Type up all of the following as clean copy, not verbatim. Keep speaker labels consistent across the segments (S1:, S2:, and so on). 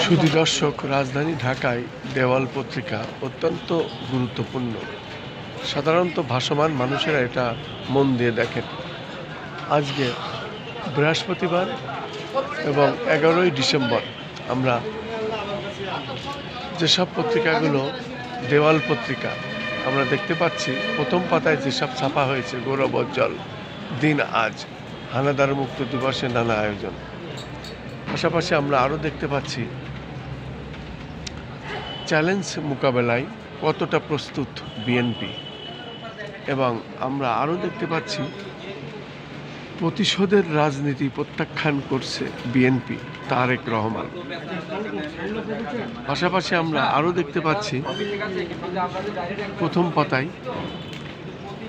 S1: সুধী দর্শক, রাজধানী ঢাকায় দেওয়াল পত্রিকা অত্যন্ত গুরুত্বপূর্ণ। সাধারণত ভাসমান মানুষেরা এটা মন দিয়ে দেখেন। আজকে বৃহস্পতিবার এবং 11ই ডিসেম্বর আমরা যেসব পত্রিকাগুলো দেওয়াল পত্রিকা আমরা দেখতে পাচ্ছি, প্রথম পাতায় যেসব ছাপা হয়েছে, গৌরবোজ্জ্বল দিন আজ, হানাদার মুক্ত দিবসে নানা আয়োজন। পাশাপাশি আমরা আরও দেখতে পাচ্ছি চ্যালেঞ্জ মোকাবেলায় কতটা প্রস্তুত বিএনপি, এবং আমরা আরও দেখতে পাচ্ছি প্রতিশোধের রাজনীতি প্রত্যাখ্যান করছে বিএনপি, তারেক রহমান। পাশাপাশি আমরা আরও দেখতে পাচ্ছি প্রথম পাতায়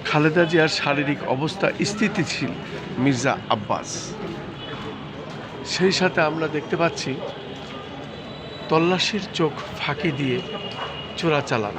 S1: খালেদা জিয়ার শারীরিক অবস্থা স্থিতিশীল, মির্জা আব্বাস। সেই সাথে আমরা দেখতে পাচ্ছি তল্লাশির চোখ ফাঁকি দিয়ে চোরাচালান।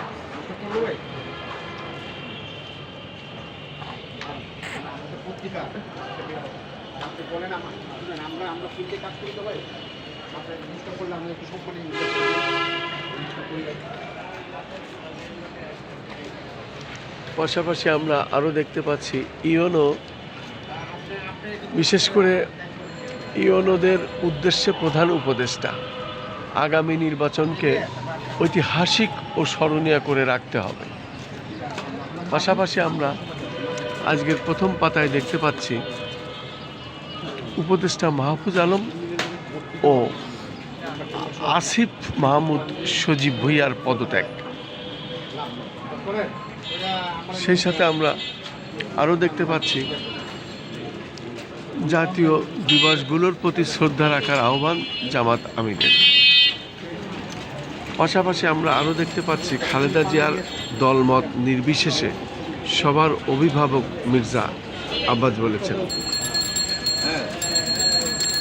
S1: পাশাপাশি আমরা আরও দেখতে পাচ্ছি ইউনো, বিশেষ করে ইউনোদের উদ্দেশ্যে প্রধান উপদেষ্টা, আগামী নির্বাচনকে ঐতিহাসিক ও স্মরণীয় করে রাখতে হবে। পাশাপাশি আমরা আজকের প্রথম পাতায় দেখতে পাচ্ছি উপদেষ্টা মাহফুজ আলম ও আসিফ মাহমুদ সজীব ভুঁইয়ার পদত্যাগ। সেই সাথে আমরা আরও দেখতে পাচ্ছি জাতীয় দিবসগুলোর প্রতি শ্রদ্ধা রাখার আহ্বান জামাত আমিরের। পাশাপাশি আমরা আরও দেখতে পাচ্ছি খালেদা জিয়ার দলমত নির্বিশেষে সবার অভিভাবক মির্জা আব্বাস বলেছেন।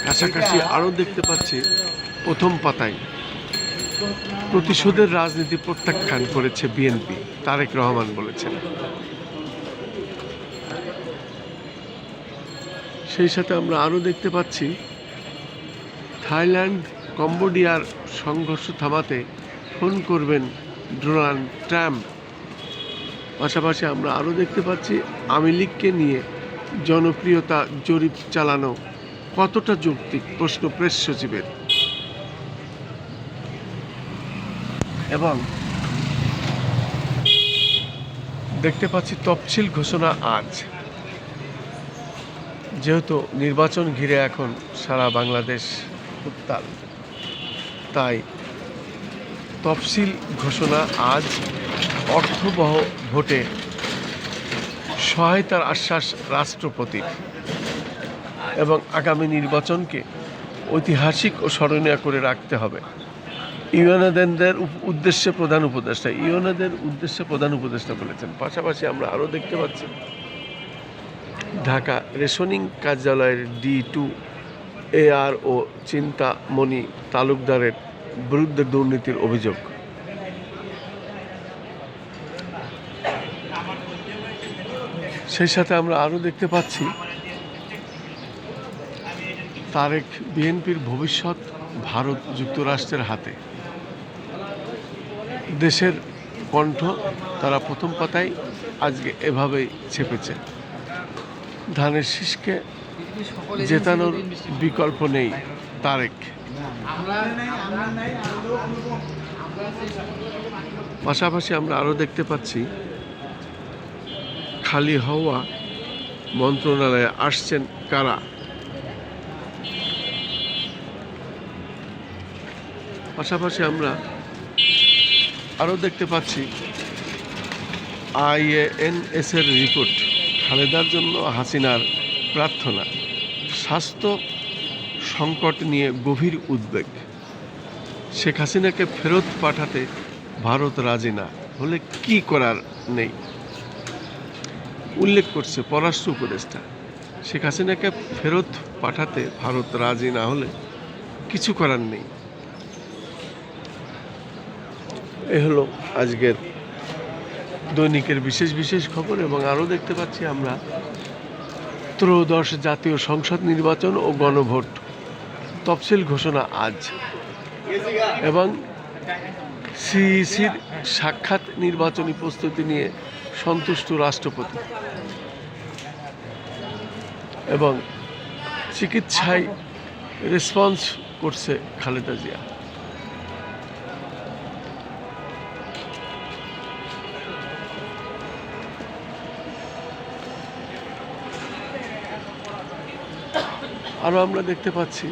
S1: কাছাকাছি আরও দেখতে পাচ্ছি প্রথম পাতায় প্রতিশোধের রাজনীতি প্রত্যাখ্যান করেছে বিএনপি, তারেক রহমান বলেছেন। সেই সাথে আমরা আরও দেখতে পাচ্ছি থাইল্যান্ড কম্বোডিয়ার সংঘর্ষ থামাতে ফোন করবেন ডোনাল্ড ট্রাম্প। পাশাপাশি আমরা আরও দেখতে পাচ্ছি আওয়ামী লীগকে নিয়ে জনপ্রিয়তা জরিপ চালানো কতটা যৌক্তিক, প্রশ্ন প্রেস সচিবের। এবং দেখতে পাচ্ছি তফসিল ঘোষণা আজ, যেহেতু নির্বাচন ঘিরে এখন সারা বাংলাদেশ উত্তাল, তাই তফসিল ঘোষণা আজ। অর্থবহ ভোটে সহায়তার আশ্বাস রাষ্ট্রপতির, এবং আগামী নির্বাচনকে ঐতিহাসিক ও স্মরণীয় করে রাখতে হবে। ইউএনএদের উদ্দেশ্যে প্রধান উপদেষ্টা বলেছেন। পাশাপাশি আমরা আরও দেখতে পাচ্ছি ঢাকা রেশনিং কার্যালয়ের D2 ARO চিন্তামণি তালুকদারের বিরুদ্ধে দুর্নীতির অভিযোগ। সেই সাথে আমরা আরও দেখতে পাচ্ছি তারেক, বিএনপির ভবিষ্যৎ ভারত যুক্তরাষ্ট্রের হাতে। দেশের কণ্ঠ তারা প্রথম পাতায় আজকে এভাবেই ছেপেছে। ধানের শীষকে জেতানোর বিকল্প নেই তারেক। পাশাপাশি আমরা আরও দেখতে পাচ্ছি খালি হওয়া মন্ত্রণালয়ে আসছেন কারা। পাশাপাশি আমরা আরও দেখতে পাচ্ছি IANS এর রিপোর্ট, খালেদার জন্য হাসিনার প্রার্থনা, স্বাস্থ্য সংকট নিয়ে গভীর উদ্বেগ, শেখ হাসিনাকে ফেরত পাঠাতে ভারত রাজি না হলে কি করার নেই। উল্লেখ করছে পররাষ্ট্র উপদেষ্টা, শেখ হাসিনাকে ফেরত পাঠাতে ভারত রাজি না হলে কিছু করার নেই। এ হলো আজকের দৈনিকের বিশেষ খবর। এবং আরও দেখতে পাচ্ছি আমরা ত্রয়োদশ জাতীয় সংসদ নির্বাচন ও গণভোট তফসিল ঘোষণা আজ। এবং সিইসির সাক্ষাৎ নির্বাচনী প্রস্তুতি নিয়ে সন্তুষ্ট রাষ্ট্রপতি এবং চিকিৎসায় রেসপন্স করছে খালেদা জিয়া। আরও আমরা দেখতে পাচ্ছি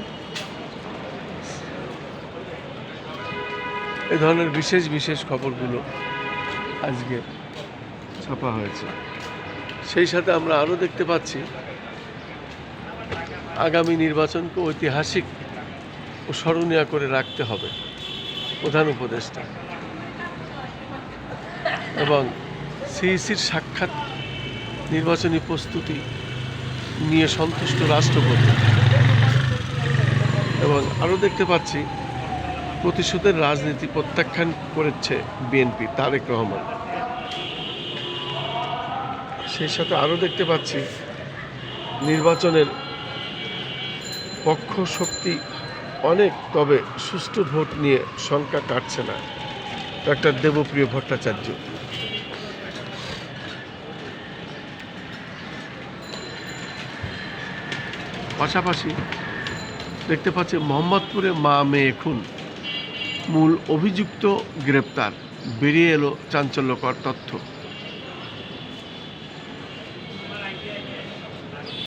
S1: এ ধরনের বিশেষ বিশেষ খবরগুলো আজকে ছাপা হয়েছে। সেই সাথে আমরা আরও দেখতে পাচ্ছি আগামী নির্বাচনকে ঐতিহাসিক ও স্মরণীয় করে রাখতে হবে প্রধান উপদেষ্টা এবং সিইসির সাক্ষাৎ নির্বাচনী প্রস্তুতি নিয়ে সন্তুষ্ট রাষ্ট্রপতি এবং আরও দেখতে পাচ্ছি প্রতিশোধের রাজনীতি প্রত্যাখ্যান করেছে বিএনপি তারেক রহমান। সেই সাথে আরও দেখতে পাচ্ছি নির্বাচনের পক্ষ শক্তি অনেক, তবে সুষ্ঠু ভোট নিয়ে শঙ্কা কাটছে না ডক্টর দেবপ্রিয় ভট্টাচার্য। পাশাপাশি দেখতে পাচ্ছি মোহাম্মদপুরে মা মেয়ে খুন, মূল অভিযুক্ত গ্রেপ্তার, বেরিয়ে এলো চাঞ্চল্যকর তথ্য।